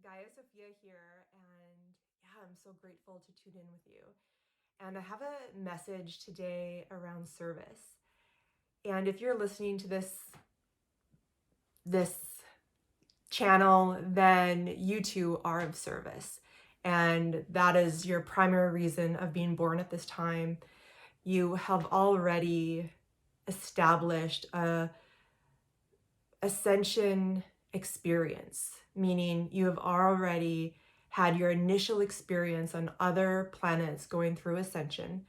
Gaia Sophia here, and I'm so grateful to tune in with you. And I have a message today around service. And if you're listening to this channel, then you too are of service. And that is your primary reason of being born at this time. You have already established a Ascension experience, meaning you have already had your initial experience on other planets going through Ascension.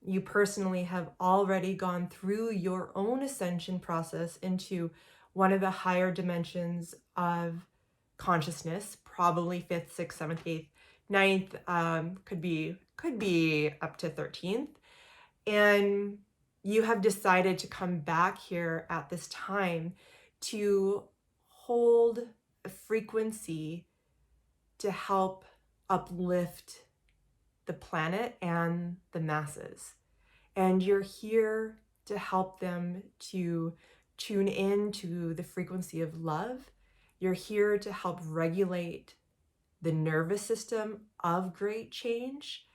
You personally have already gone through your own Ascension process into one of the higher dimensions of consciousness, probably 5th, 6th, 7th, 8th, 9th, could be up to 13th. And you have decided to come back here at this time to hold a frequency to help uplift the planet and the masses. And you're here to help them to tune in to the frequency of love. You're here to help regulate the nervous system of great change.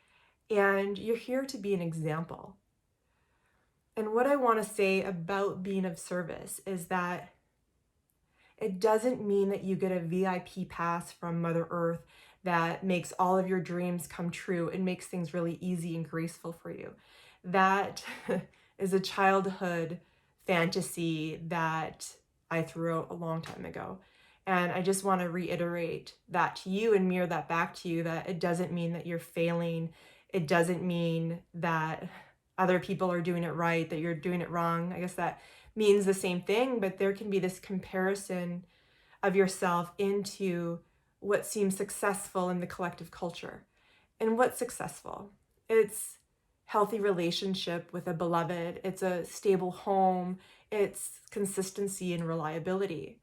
And you're here to be an example. And what I want to say about being of service is that it doesn't mean that you get a VIP pass from Mother Earth that makes all of your dreams come true and makes things really easy and graceful for you. That is a childhood fantasy that I threw out a long time ago. And I just want to reiterate that to you and mirror that back to you, that it doesn't mean that you're failing. It doesn't mean that other people are doing it right, that you're doing it wrong. I guess that means the same thing, but there can be this comparison of yourself into what seems successful in the collective culture. And what's successful? It's healthy relationship with a beloved, it's a stable home, it's consistency and reliability.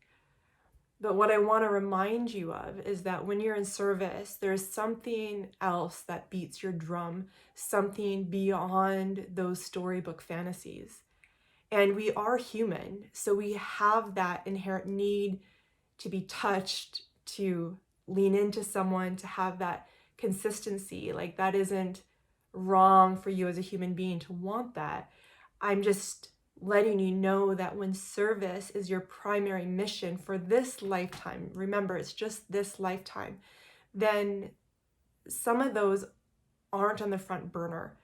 But what I want to remind you of is that when you're in service, there's something else that beats your drum, something beyond those storybook fantasies. And we are human, so we have that inherent need to be touched, to lean into someone, to have that consistency. Like, that isn't wrong for you as a human being to want that. I'm just letting you know that when service is your primary mission for this lifetime, remember, it's just this lifetime, then some of those aren't on the front burner.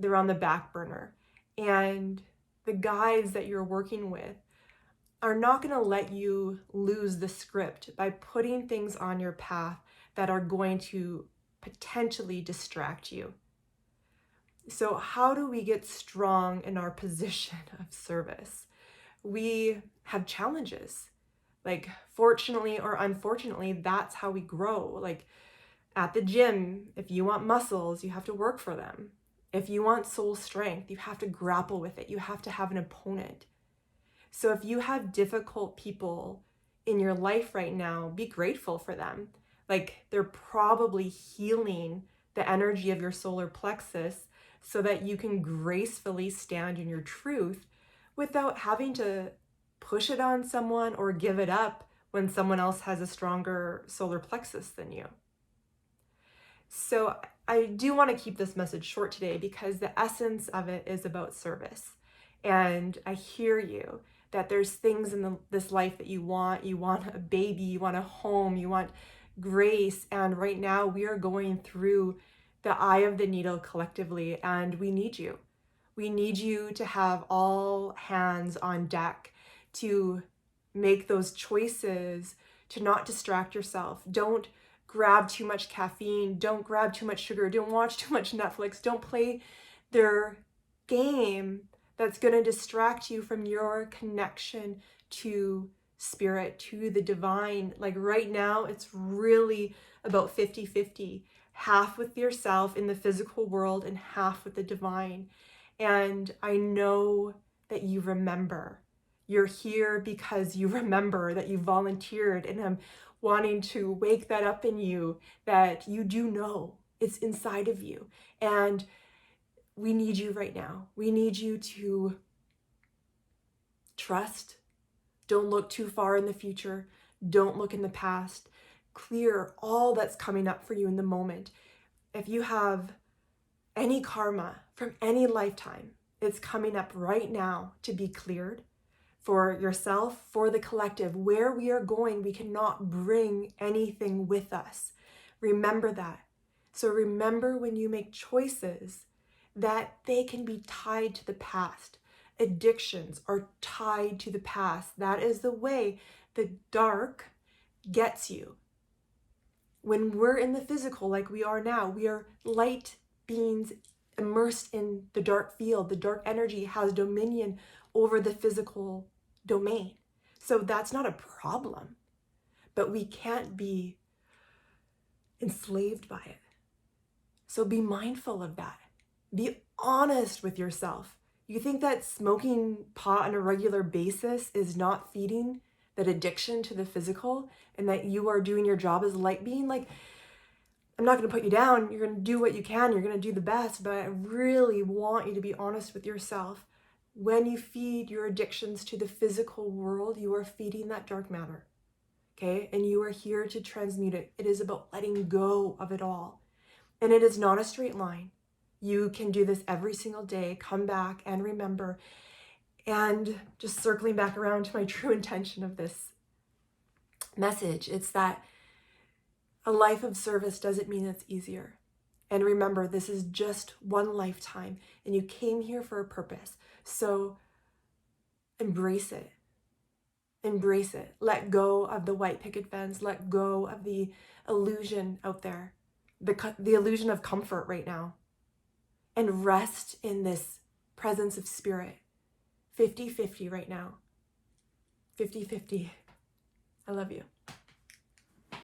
They're on the back burner. And the guides that you're working with are not going to let you lose the script by putting things on your path that are going to potentially distract you. So how do we get strong in our position of service? We have challenges. Like, fortunately or unfortunately, that's how we grow. Like, at the gym, if you want muscles, you have to work for them. If you want soul strength, you have to grapple with it. You have to have an opponent. So if you have difficult people in your life right now, be grateful for them. Like, they're probably healing the energy of your solar plexus so that you can gracefully stand in your truth without having to push it on someone or give it up when someone else has a stronger solar plexus than you. So I do want to keep this message short today because the essence of it is about service. And I hear you that there's things in this life that you want. You want a baby, you want a home, you want grace. And right now we are going through the eye of the needle collectively, and we need you. We need you to have all hands on deck to make those choices, to not distract yourself. Don't grab too much caffeine. Don't grab too much sugar. Don't watch too much Netflix. Don't play their game that's going to distract you from your connection to spirit, to the divine. Like, right now, it's really about 50-50. Half with yourself in the physical world and half with the divine. And I know that you remember. You're here because you remember that you volunteered, and I'm wanting to wake that up in you, that you do know it's inside of you. And we need you right now. We need you to trust. Don't look too far in the future. Don't look in the past. clear all that's coming up for you in the moment. If you have any karma from any lifetime, it's coming up right now to be cleared for yourself, for the collective. Where we are going, we cannot bring anything with us. Remember that. So remember, when you make choices, that they can be tied to the past. Addictions are tied to the past. That is the way the dark gets you. When we're in the physical, like we are now, we are light beings immersed in the dark field. The dark energy has dominion over the physical domain. So that's not a problem, but we can't be enslaved by it. So be mindful of that. Be honest with yourself. You think that smoking pot on a regular basis is not feeding that addiction to the physical, and that you are doing your job as a light being? Like, I'm not going to put you down. You're going to do what you can. You're going to do the best, but I really want you to be honest with yourself. When you feed your addictions to the physical world, you are feeding that dark matter, okay? And you are here to transmute it. It is about letting go of it all. And it is not a straight line. You can do this every single day. Come back and remember. And just circling back around to my true intention of this message, it's that a life of service doesn't mean it's easier. And remember, this is just one lifetime, and you came here for a purpose. So embrace it. Embrace it. Let go of the white picket fence. Let go of the illusion out there, the illusion of comfort right now. And rest in this presence of spirit. 50-50 right now. 50-50. I love you.